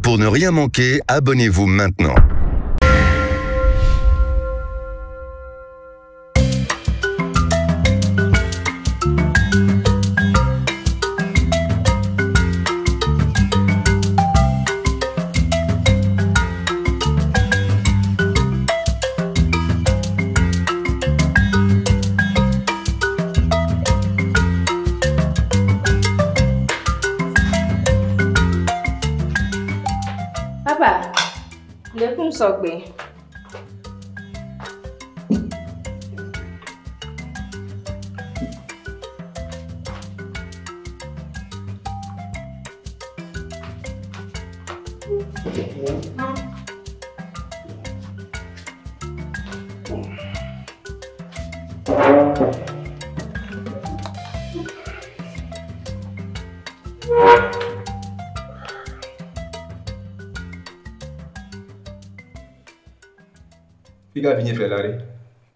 Pour ne rien manquer, abonnez-vous maintenant. Papa, lekun sogbe. Figa vini felari.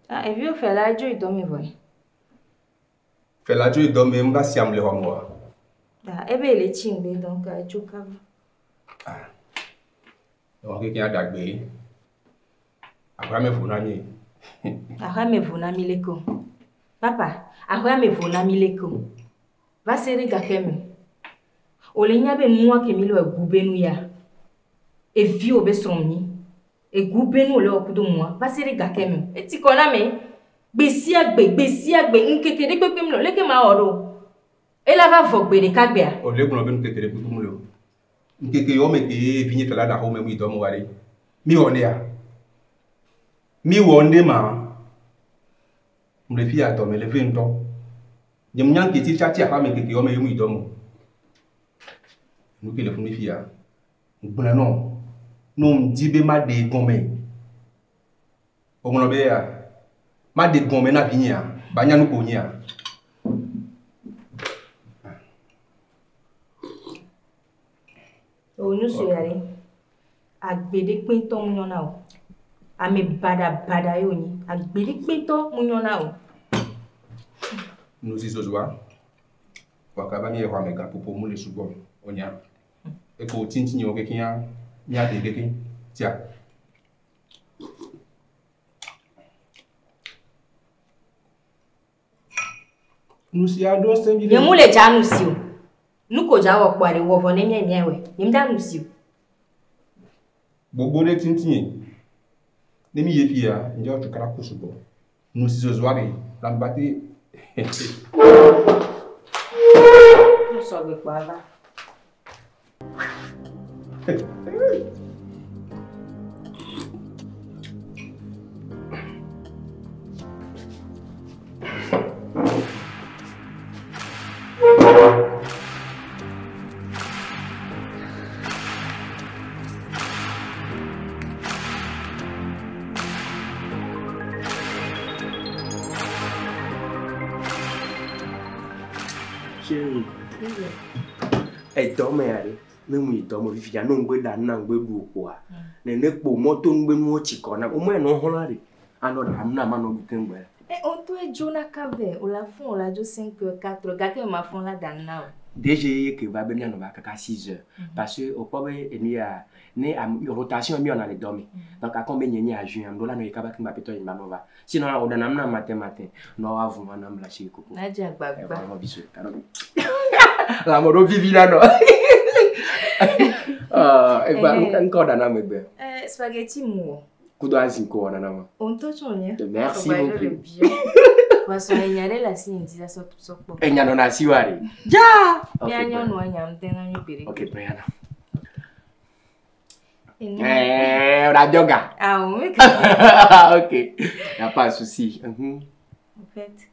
Ah, e viu fela jo idomi boy. Fela jo idomi mga siam le homo. Ah, ebe le chingbe donc a jo kaba. Ah. Donc ki a dagbe. Akwa me funa ni. Ahwa me vuna mileko. Papa, ahwa me vuna mileko. Va seri gakeme. Olenya be nwa kemilo egubenu ya. E vi obe somni. E gubenu le okudu mwa. Va seri gakeme. E ti kona me. Besi agbe nkekere pepe mlo leke ma oro. E la va vogbe de kagbea. O le kuno be nkekere pepe mlo. Nkeke yo me ke vini fela da ho me mi domo wari. Mi wonde ya. Mi wonde ma. Mle fi ato me le fi nto. Jem nyan ke ti chati apa me keke yo me mi domo. Nuke le fumi fi ya. Ngbona no. No mdibe ma de gome. Omono be ya. Ma de gome na vini ya. Banya nu ko nya. Onu so yare. Agbede pin to munyona o. Ame bada yo ni. Agbede pin to munyona o. Nous y sommes. Wakaba mi ewa mega popo mu le sugo onya. E ko tinti ni o ke kinya nya de ke tia. Nous y a do sembi. Ye mu le janu si o. Nu ko jawo pare wo vo ne nyewe. Yim danu si o. Gbogbo le tinti ni. Ne mi ye fi ya nje o tukara ko sugo. Nous y sommes lambati. Nu so gbe pa va. E dome yare me mu idomo vivia no ngbe da na ngbe du opo a ne ne po moto ngbe nu ochiko na o mo no holare ano da na ma no bute ngbe On to e jona kabe o la fon o la jo 5 4 ga ke ma fon la dan na o. DG que va venir no va kaka 6 heures parce que au pobe eni a ne a rotation mi on a les dormi donc a combien ni a juin do la no ikaba ki ma peto in manova sinon o da na matin no wa vu na mla shi koko Na ja gbagba. ma biso karo la mo do vivi la no e ba encore da na megbe Spaghetti mo. kudo azin ko na na ma On to chonya. Merci beaucoup. Parce que nyare la si ndi so po. Enya no na siwari ja Ya nyo no anya mtena nyo bere. okay Brianna Eh, on a yoga. Ah, oui. Ok, y a pas de souci. En fait,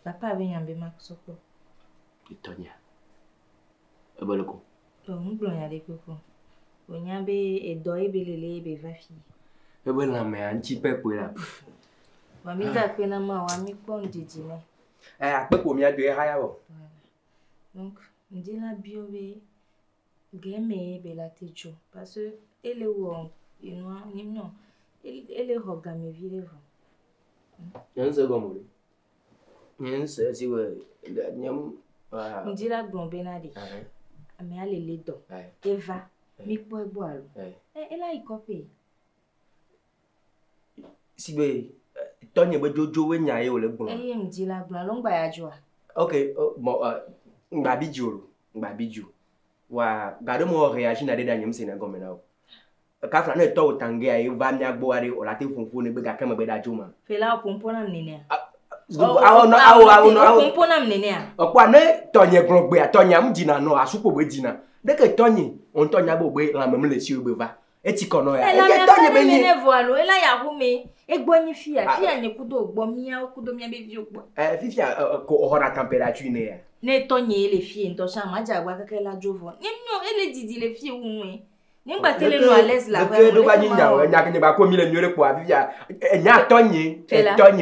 papa avait un bébé Soko. Itonia. Eboloko. Bon, nous allons aller coco. On y a be doi belele be vafi. Ebola me anchi pepo la. Mami da pena ma wa mi pon didine. Pepo mi adu haya wo. Donc, on dit la bio be game be la techo parce que elle est où non elle est hogame vivre. Yanse gomo. Yanse si we nyam On dit la blombe na di. ame ale le do eva mi po ebo alo ela ikope sigbe tonye be jojo we nya ye o le gbon mdi la gbon lo ngba ya jo okay mo ngba biju wa gade mo réagir na de danyem se na gomena o ka fra na to tange ai va mi agbo are o la te funfun ne be ga kan me be da juma fela pompo na mnene awo pompo na mnene a okwa ne tonye gbongbe atonya mjina no asupo be jina de ke tonye on tonya bo be la mem le si ogbe va etiko no ya e tonye be ni ne voalo ela ya hume egbonyi fia nye kudo ogbo mia be vi ogbo fifia ko hora temperature ne ya ne tonye le fie ndo sha ma jagwa keke la jovo nyemno ele didi le fie unwe nimba tele no ales la we do ba nyinya nya ke ba ko mi le nyore po afia nya tonye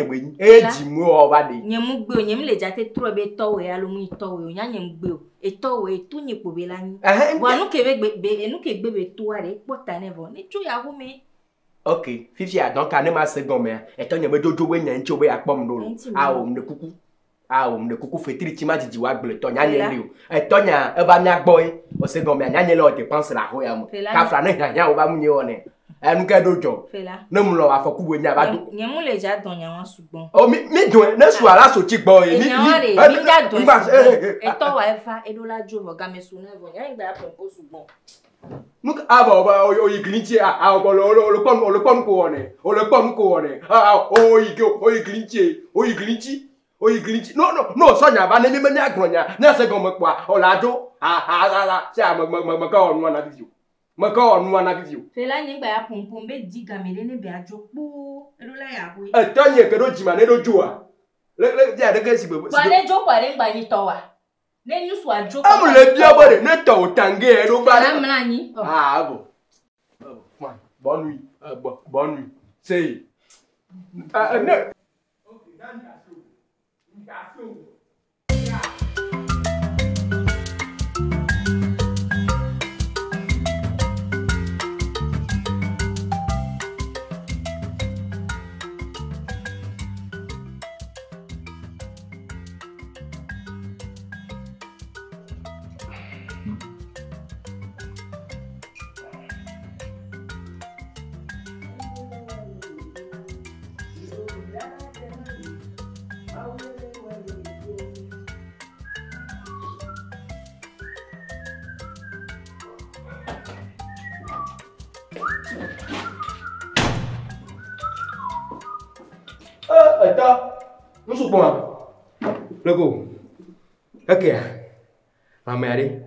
be eji mu o ba de nyemu gbe nyem le jate tro be towe alo mu towe nya nyem gbe e towe tunye po be la ni wa nu ke be enu ke gbe be to are pota nevo ni chu ya hume okay fifia donc ane ma se gome e tonye be jojo we nya nchi be akpom do awo mne kuku fetiri tima jiji wa gble tonya nye liu tonya eba mi agboy o se gome nya nye lo dépense la ho ya mo ka fra na nya o ba mu nye one enu ke dojo na mu lo afoku we nya ba do nye mu le ja don nya wan sugbon o mi don na su ala so chi gbo mi ja don e to wa efa edola jovo ga me su na vo nya ngba pompo sugbon Look, o iglinchi a o pon ko one o iglinchi no sonya ba na mi me agronya na se go mekwa o la do sha maka onu na video fela nyi gba ya pompom be diga me ne be ajo po edola ya ho tonye ke do jima ne do joa le ja de ke si be ba le jo kwa le ngba ni to wa ne nyu so ajo ko amule bia bode ne to tange e do ba na mla nyi abo fine bonne nuit say no okay dan Musuh pun Lego. Okay. Mama ari.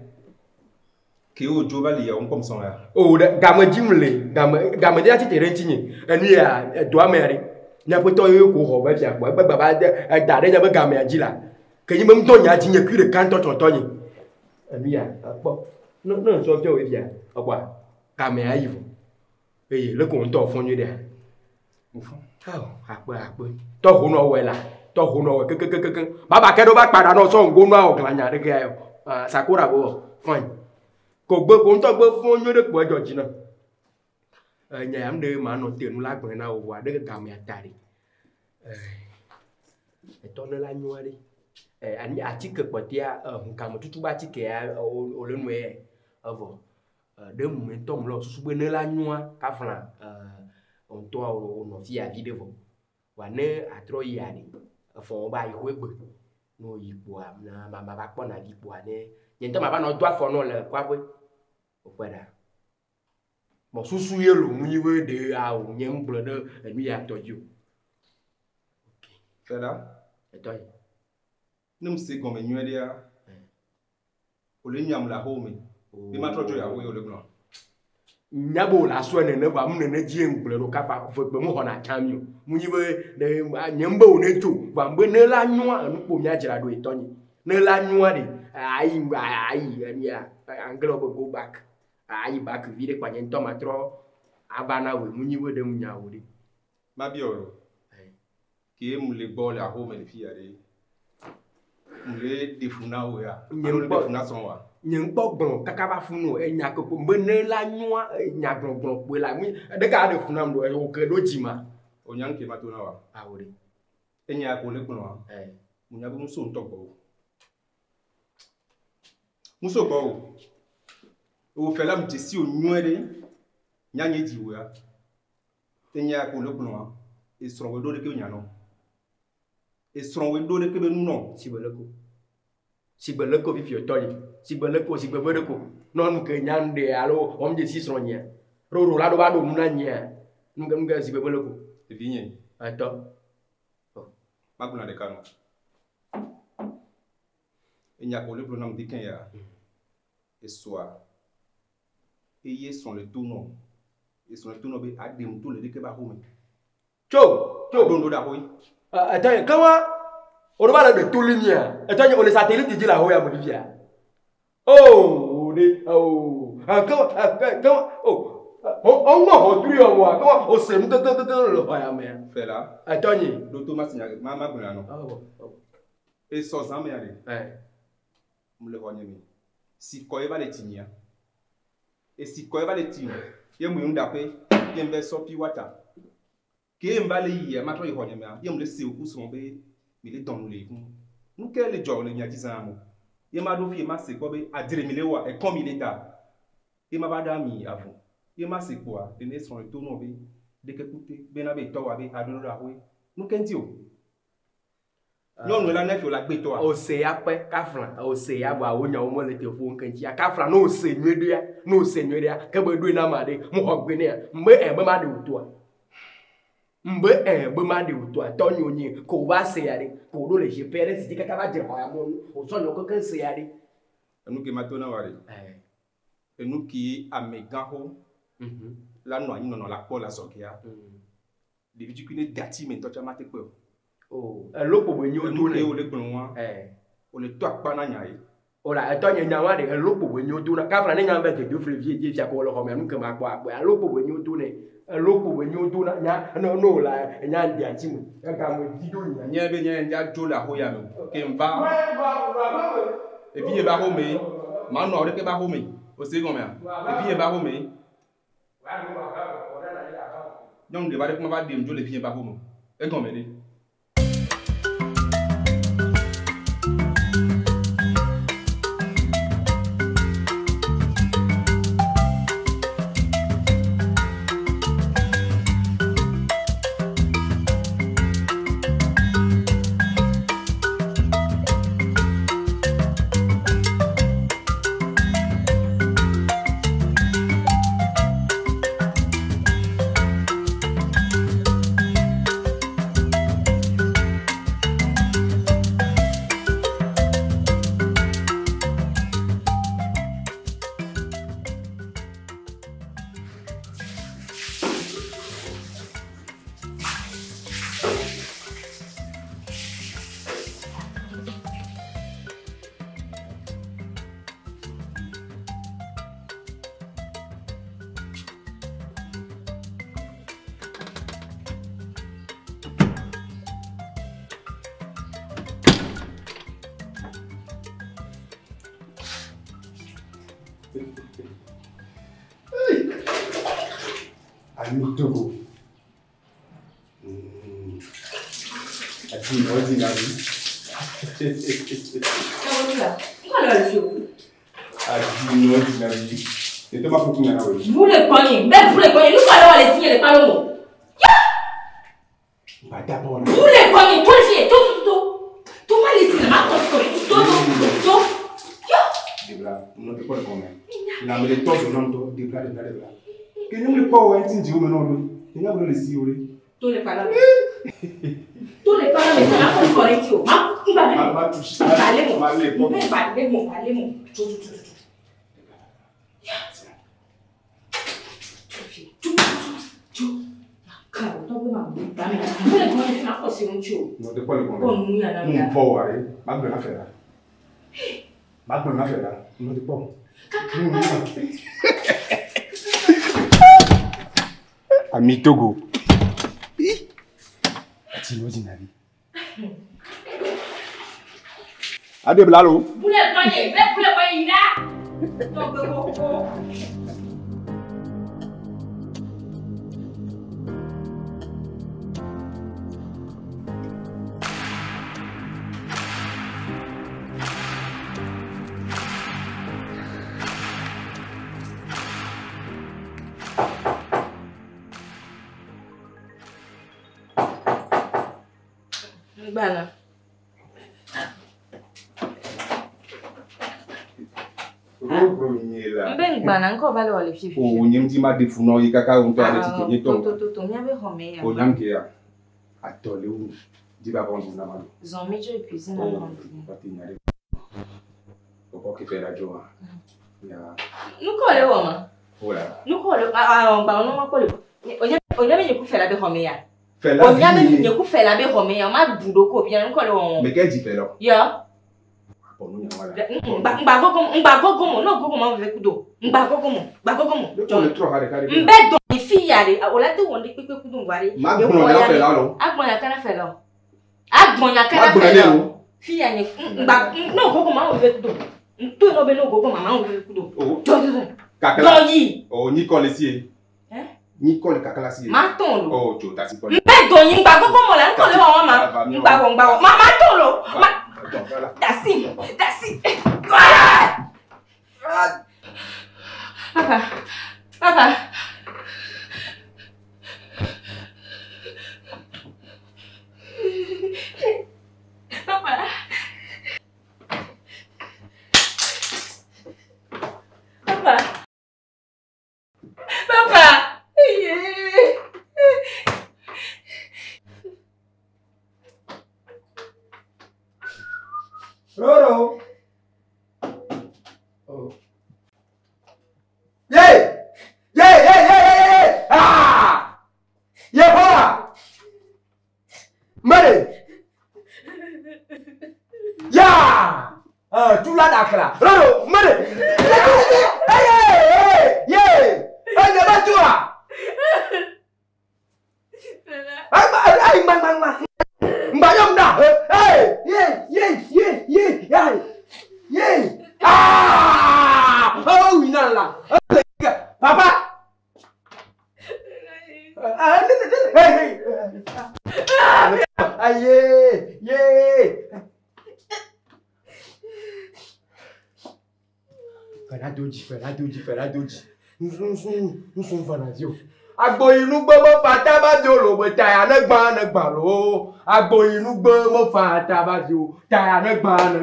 Ki o jo bali ya on comme ça là. Oh, gama jimle, gama dia ti tere ntinyi. Enu ya do amari. Nya poto yo ko ho ba fia gba baba da de ba gama ajila. Kenyi mem to nya tinye kure kan to tonyi. Enu ya po. No so je o fia. Agba. Gama ayivo. Le ko nto fon yu de. Apa. To hu no we la. To hu no we ke. Baba ke do ba pada no so ngonu a oglanya de ke ayo. Sakura go. Fine. Ko gbe ko nto gbe fun yo de po ejo jina. Nya am de ma no tenu la gbon na o wa de ga me atari. E to no la nyuari. Ani atike potia nka mo tutu ba tike ya o le nu e. Avo. De momento mo lo susu gbe ne la nyua ka fran on to o no fi a video. Wa ne atro yari. Fo ba ihu egbe. No yipo na mama ba po na yipo ane. Yento ma ba no do afo no le kwa we. Okweda. Mo susu ye lo munyiwe de a o nyem blodo enu ya toju. Okay. Fela. Etoy. Num se comme nywe dia. O le nyam la ho mi. Bi ma trojo ya ho yo le gno. Nyabo la so ne ba mu ne ji engbledo ka fa fo gbe mu ho na chamio. Munyiwe de nyembo ne tu ba mgbe ne la nyua anu po mi ajira do itonyi. Ne la nyua de ai ania anglo go back. Ai back vide kwa nyento matro abana we munyiwe de munyawo de. Ma bi oro. Ki e mu le ball la ho me le fi ade. Mu le defuna o ya. Anu defuna son wa. Nyen gbon kakaba funu enya ko mgbe ne la nyua nya gbon pe la mi de ka de funa mdo o ke do jima o nyan ke matona wa awori enya ko le gbon wa mu nya bu muso ntogbo muso go O fait là me si o nuere nyanye diwa. Tenya ko lokno e srongo do de ke nyano. E srongo do de ke be no si beleko vi fiotoli si beleko non ke nyande alo om je si sronya ro la do ba do munanya nunga si beleko e vinye ato maguna de kano enya ko lokno nam diken ya e soir et hier sont le tournon ils sont le tournon be adem tout le de ke ba home cho do da hoy attends comment on va de tout lumière. Et toi, on les satellites, tu dis la Hoya Bolivia. Oh, comment, on va retrouver moi. Comment, on s'est mis dans le royaume. Fais là. Attends, l'automat, maman, non. Et sans en aller. On le voit, si quoi va les tigner. Et si quoi va les tigner, il y a un d'après, il y a un verso piwata. Qui est mbali hier, maintenant il voit, il y a un laissé au bout son bé. Il est dans les nous quel est John il y a 10 ans il m'a dit ma c'est quoi à dire milewa et comme il est là il m'a pas d'amis avant il m'a c'est quoi les nez sont le tournoi de que écouter ben avec toi avec adoro la oui nous qu'en dit non nous la neuf la gbe toi o se ya pe kafran o se ya ba wonya o mo le te fo nkan ti ya kafran no se nwedia no se nwedia ka be do na ma de mo ogbe ne mbe e be ma de oto mbe be ma de oto atonyi onyi ko ba se ya de ko do le je pere si ka ba je ho ya mo o so no ko kan se ya de nous qui matona wari et nous qui a megaho la no anyi no la ko la sokia de bi ku ne dati men to chama te pe oh lopo bo nyi o do ne o le gbon wa o le to apa na nya yi ora atonyi nya wa de lopo bo nyi o do na kafran ne nya ba te do frevie je fia ko lo ho me nu kan ma gbo agbo lopo bo nyi o do ne lopo we nyodo na nya no la nya ndi achimu ka mo dido nya nya be nya nja jo la ho ya me ke mba e bi e ba ho me ma no re ke ba ho me o se go me e bi e ba ho me nyong de ba de kuma ba dem jo le bi e ba ho mo e go me ni Togo. Ati ordinary. Ati ordinary. Et toi ma faut combien là oui. Vous les cognez, même vous les cognez, nous allons aller tirer les palons. Bah d'abord. Vous les cognez, tout le ciel, tout. Tout mal ici, à tout. Debla, non te pas combien. La me les tozo non to, debla. Que nous le pas ouais, tinji o me non lui. Tu n'as pas le si oui. Tous les palons. Tous les palons, mais ça n'a pas correct yo. Ma touche. Parlez mon. Tout. Non, de quoi le combien? Non, pas ouais. Magna faire. Non, de pas. Ami Togo. Ati ordinary. Ade blalo. Vous les cognez, là. Donc Bana. Mben bana nko bale wale fifi. O nyimti ma defuno yikaka unto ale tike to. To miabe home ya. O nyamke ya. Atole u diba bon na ma. Zon mejo cuisine na kon. Pati nyare. O po ke fera joa. Ya. Nuko le woma. Ola. Nuko le ba no ma ko le. Onya me ku fela be home ya. Fela. Onya me ku fela be home ya ma budo ko bia nuko le woma. Me ke di fela. Ya. Mba gogo mo no gogo ma ve kudo. Mba gogo mo. Le tro hare kare. Mbe do ifi ya de ola te wonde pepe kudu ngwari. Agbon ya fela lo. Agbon ya kana fela. Agbon ya kana fela. Fi ya ni mba no gogo ma ve kudo. Nto no be no gogo ma ve kudo. Oh. Kakala. Do yi. Oh ni ko le si. Ni ko le kakala si. Ma ton lo. Oh jo ta si ko. Mbe do yi mba gogo mo la nko le wa ma. Mba ma ton lo. That's it. Papa. Roro. Oh. Yay! Ah! Yehowa! Mare! Ya! Tu la dakla. Roro, mare! Hey! Hey, ba tua! Ai, mang. Mbayong dah. Hey! Yay! Ah! Oh, inala. Papa. Hey. Aye. Fera doji. Nous sommes fanazio. Agbo inú gbọ́ mọ́ fata bá di olóògbé tàyà nẹ́gbà ló. Agbo inú gbọ́ mọ́ fata bá di o tàyà nẹ́gbà ló.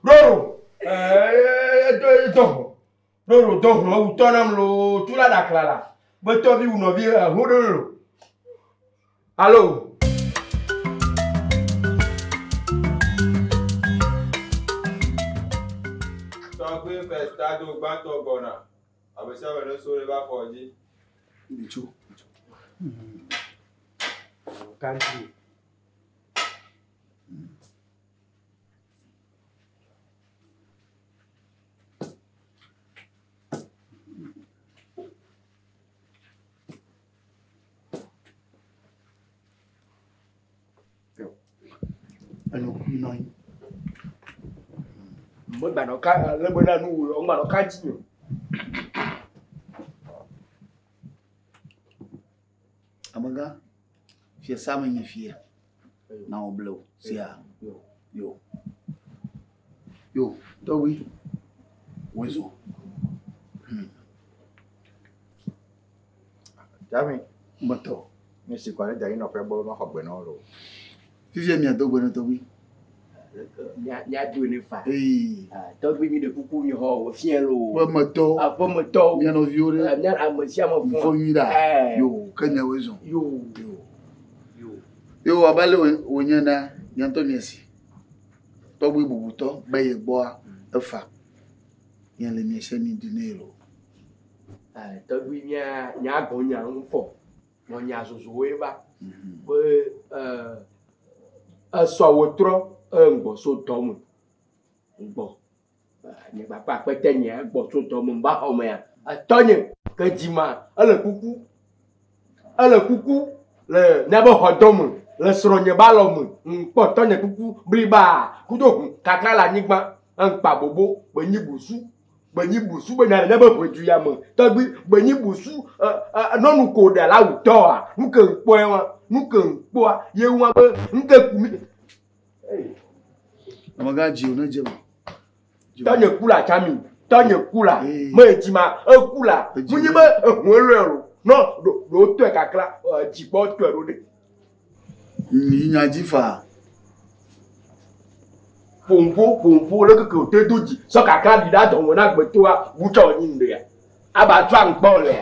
Roro, dọ̀hùn ọ̀hún tọ́nà lo túlá dàkìlàlà. Bọ́tọ́ bí wùnà bí hódó lò. Allô? Tọ́gbé fẹ̀sítádò gbáǹtọ̀ gbọ̀nà. Àbẹ̀sẹ̀wẹ̀ ló sórí bá fọ̀ jí. Bicho. Kanti. Ano minoi. Mo gba no ka le bo na nu o gba no kanti yo. Amanga fia sama nya fia na oblo sia yo dowi wezo Jami moto ni si kwa ja ino pe bo no hogbe no ro fifia mi adogbo na towi ya do ni fa to gbe mi de kuku mi ho wo fien lo po moto mi no viore na amosia mo fo mi da yo kanya wezo yo abale onye na nyanto miesi to gbe bubuto baye gbo efa yan le miese ni dinero to gbe nya agbon nya nfo no nya zozo we ba ko aso wotro ngbo so domu ngbo ni papa pete nya ngbo so domu ba o me ya atonye kajima ala kuku le nabo hodomu le sronye balomu npo tonye kuku bliba kudo kakala nigba npa bobo benyibusu benyana nabo poju ya mo togbi benyibusu nonu ko da lawuto a nuke npo ye won be nke kumi amaga ji ona je tonye kula chami tonye kula mo ejima ekula munyibe ehunrero no do to kakla jibo to ero de ni nya jifa Pompo, le côté d'ouji. So ka candidat dans mon agbe toi, vous t'en inde. Aba twang pole.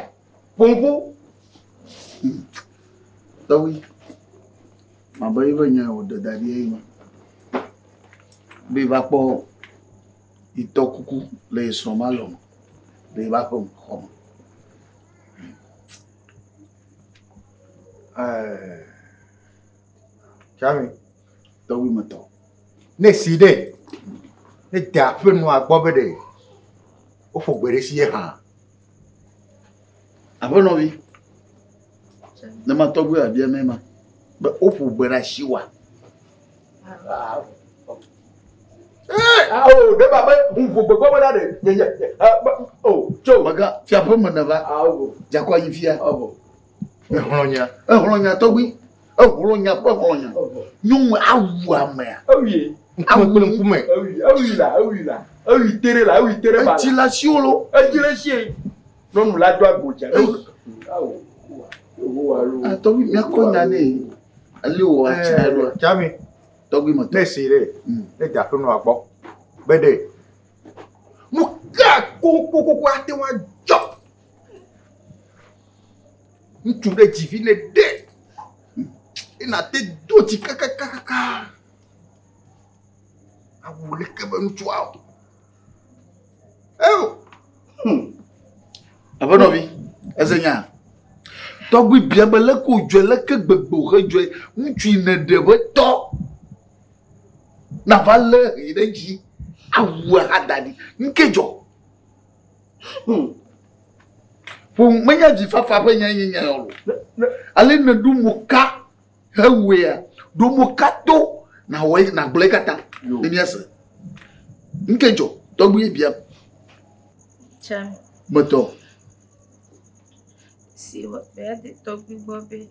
Pompo. Oui. Ma baye venir au de Dadier. Biva po. Ito kuku le somalom. Biva po. Chami. Oui, maintenant. Ne side. Ne tape no agbobede. O fo gbere si ha. Après non vi. Ne ma togwe a bien même. Ba o fo gbere shiwa. Oh, de baba, on faut pas là de. Oh, cho. Maga, fi après mon nava. Oh. Jakwa yifia. Oh. Holonya. Holonya togwi. Holonya pa holonya. Nyum awu amea. Oh oui. Nkume. Oh oui là. Oh oui, tere là, oui, tere là. Tilation lo. Tilation. Non, nous la doit goûter. Ah, togwi mi akonya ne. Ale o acha lo. Chami. Togwi mo. Ne side. Ne tape no agbo. Bede. Muka ko ate wa job. Ntude divine de. Ina te doti kaka. Awule kebe ntwa. Après non vi. Ezenya. Togwi bien bele ko jole ke gbegbo rejo. Ntu ne de to. Na vale ideji. Awu adadi. Nkejo. Pour menya di fafa pe nyanya yo. Ale na du muka hewe ya. Du muka to na we na blekata. Ni ese. Nkejo, togbi bia. Cham. Moto. Si wa be de togbi bobe.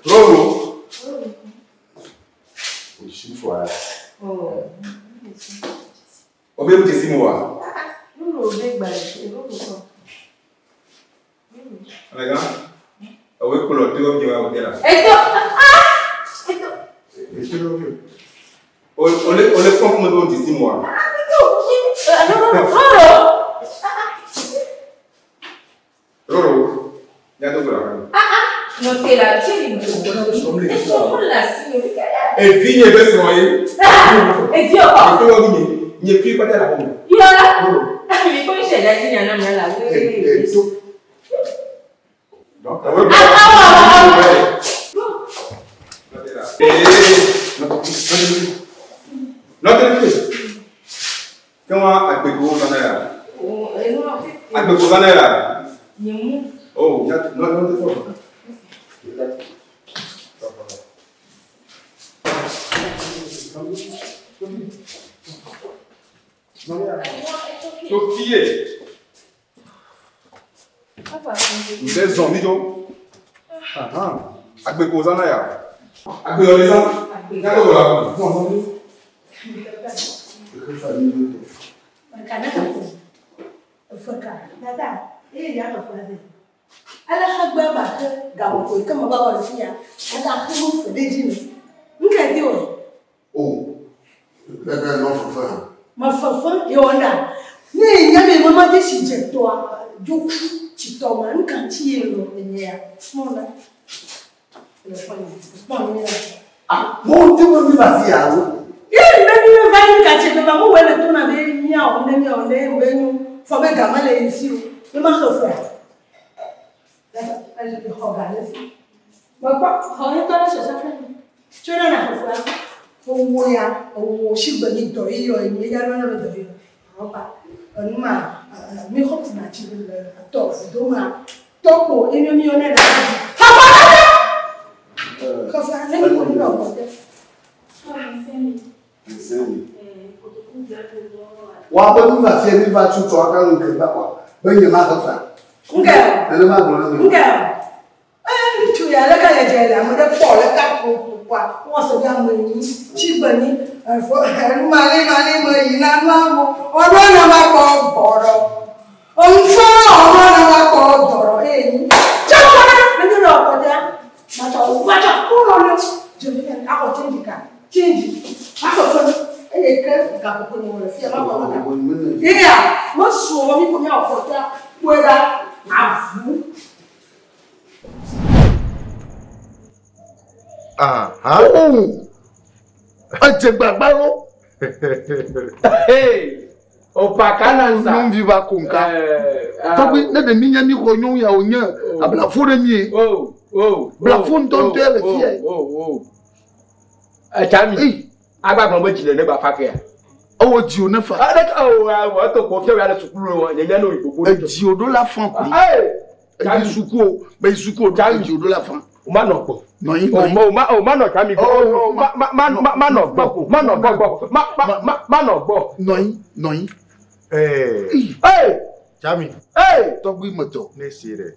Rolo. Obe mu tesi mo wa. Rolo be gba e rolo so. Alega. Owe kulo ti o biwa o dela. Ole pon mo do tesi mo wa. Rolo. Ya to gura. No te la chiri mo. La significa. E vigne be so yi. E fi o. Ko wo vigne. Nye pri pa la ko. Ya. Mi ko se la sinya na na la. Donc comment agbego zanaya? Agbego zanaya? Oh, non, Sophie. Des zombies, agbego zanaya. Agbego les gens. D'accord, là. Non. Ala khagba ba ga ko kama ba wa siya ada khimu fedejini nka diwo Daga no fafa. ma fafa yona ni nyame mama de sije to juku chitoma nka chielo enya mona le fani Mo te mo mi ba fi awo. Maybe you find catching the Bamu when the tuna they meow on them when you for me Gamale is you. You must have friend. That's the organization. But how you tell us yourself? Children are friends. Oh, yeah, oh, she believed to you and you are one of the me hope to match you. Talk, do my talk, in your millionaire. wa ba mu va faire va tu toi quand on ba quoi ben il m'a fait elle m'a donné tu ya la ka ya je la mo de po le ka ko kwa won so ya mo ni chi gbe ni fo ma le mo yi na mo o lo na ma ko boro o nfo o lo na ma ko boro cha ko na me lo ko da ma cha ko lo je vais a ko change a ko so ke ga ko ni mo le fi ma ko na ya mo so mi ko ya ko ta pueda afu Ajegbagbalọ. Opakananza. Non viva konka. Tobi ne de minya ni ko nyon ya onya abla fo de mi. Bla fo nton te le fie. Chami. Agbagbon bo jile ne ba fa ke ya. Owo ji o ne fa. Wa to ko fi ya le sukuru won yenya no ipopo. Ji odo la fan ko. Chami suku, be suku o ji odo la fan. O ma no po. No yin o ma no chami go. Ma no gbo. Ma no gbo. Ma no gbo. No yin. Chami. Togbi moto. Ne sire.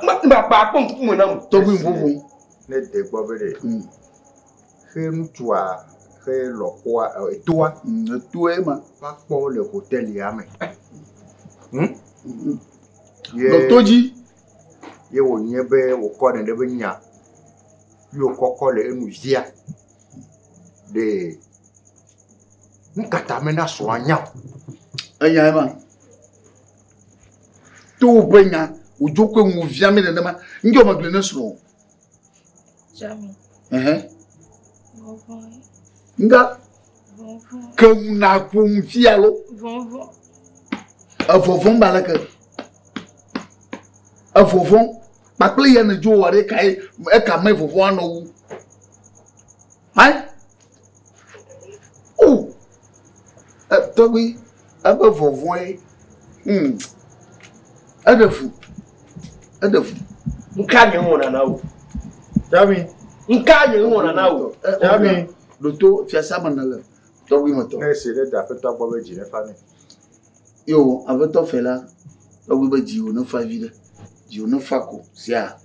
Ma pa pon mo na mo. Togbi mbubu. Ne de gbo bere. Fe ntua, fe lokwa etua. Etua ma. Pa po le hotel ya me. Doctorji. Ye wo nyebe wo ko ne de nya. Yo kokko le enu zia. De nkata me na so anya. Anya ma. To benya ojoko nwu via me de ma. Nge o magle ne so. Chami. Nga. Ka na ko mfia lo. Vonvon. Avovon balaka. Avovon. Ma ple ya na jo ware kai e ka mai vovon no wu. Hai? Oh. Tobi aba vovon e. Adafu. Nka nye wona na wo. Chami. Nka nye wona na wo. Chami. Doto fiasa manala. Tobi moto. Ne sire da fe to gbo be ji ne fa ni. Yo, abeto fela. Tobi be ji o no fa vida. Ji o no fa ko sia.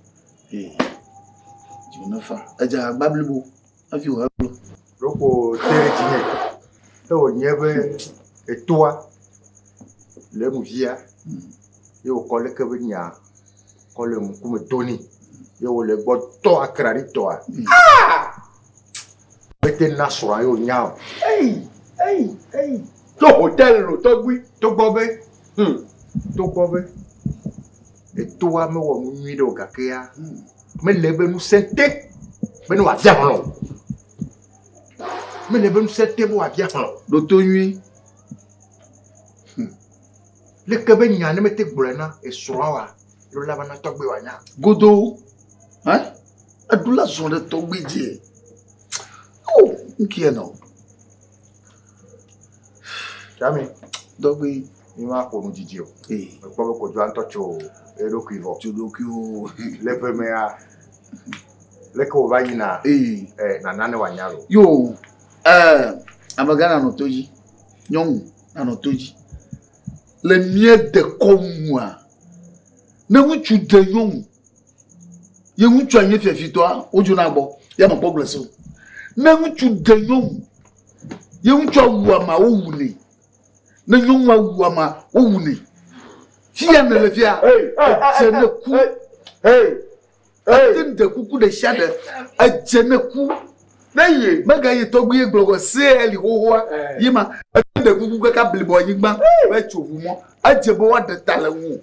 Ji o no fa. Aja bablibo. Afi o hablo. Roko tere jine. To nyebe etua. Le mu via. Yo ko le ke nya. Ko le mu kume toni. Yo le gbo to akrari to a. Bete na so ayo nya. To hotel lo to gbi. To gbobe. To gbobe. Etua me wo mu nwi do kakea. Me lebe nu sente. Me no avia hono. Me lebe nu sente bo avia hono. Doto nwi. Le kebe nya ne mete gbrena e soawa. Lo laba na togbe wa nya. Godo. Hein? Adula zonde togbe je. Oh, nkie no. Chami. Dogbe. Ni ma ko nu jiji o. Ko ko jo anto cho erokivo. Chudokyo. Le premier. Le ko va yina. Na nane wa nyalo. Yo. Amagana no toji. Nyong na no toji. Le mie de komwa. Na wuchu de nyong. Ye wuchu anye fefitoa ojo na gbo. Ya ma problem so. Na wuchu de nyong. Ye wuchu awu ma owune. Na nyong awu ma owune. Fia na le fia. Ajene ku. Atin de kuku de shade. Ajene ku. Na ye maga ye togbu ye glogo se eli hoho yima atin de kuku ka blibo yigba we chovu mo ajebo wa de talawu.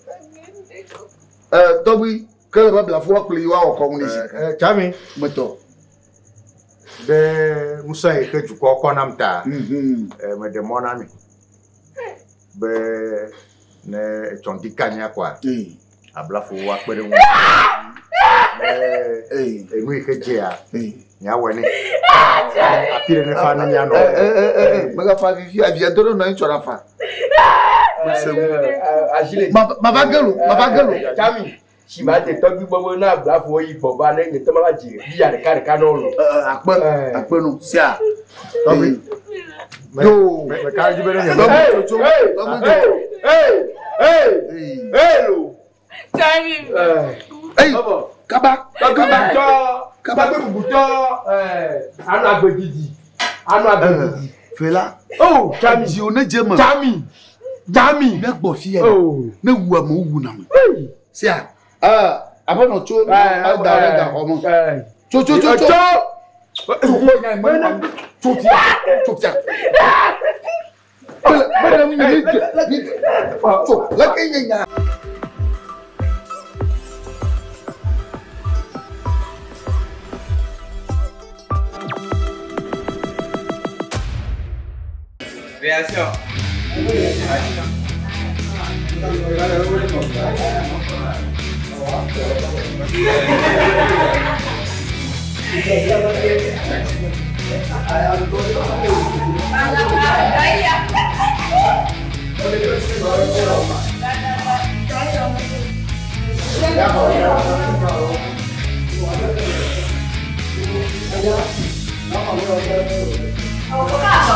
Togbu kele ba bla fo akule wa o community. Chami. Moto. Be musa e ke juko ko namta. Me de monami. Be ne chondikanya kwa. Abla fo wa pere won. Enu ike jea. Nya wani. Apire ne fa nya no. Maga fa vivi avia doro no nchora fa. Agile. Ma va gelo. Chami. si ma te to bi bobo na bla fo yi bo ba ne to ma ji bi ya de ka no lo akpe no sia Tommy. yo Me ka ji bere hello Tommy. hey kaba anu agbedidi fela oh Jami ji o ne jema Jami ne gbo fi e oh ne wu am wu na mo sia abono cho da homo cho Réaction. Vamos lá,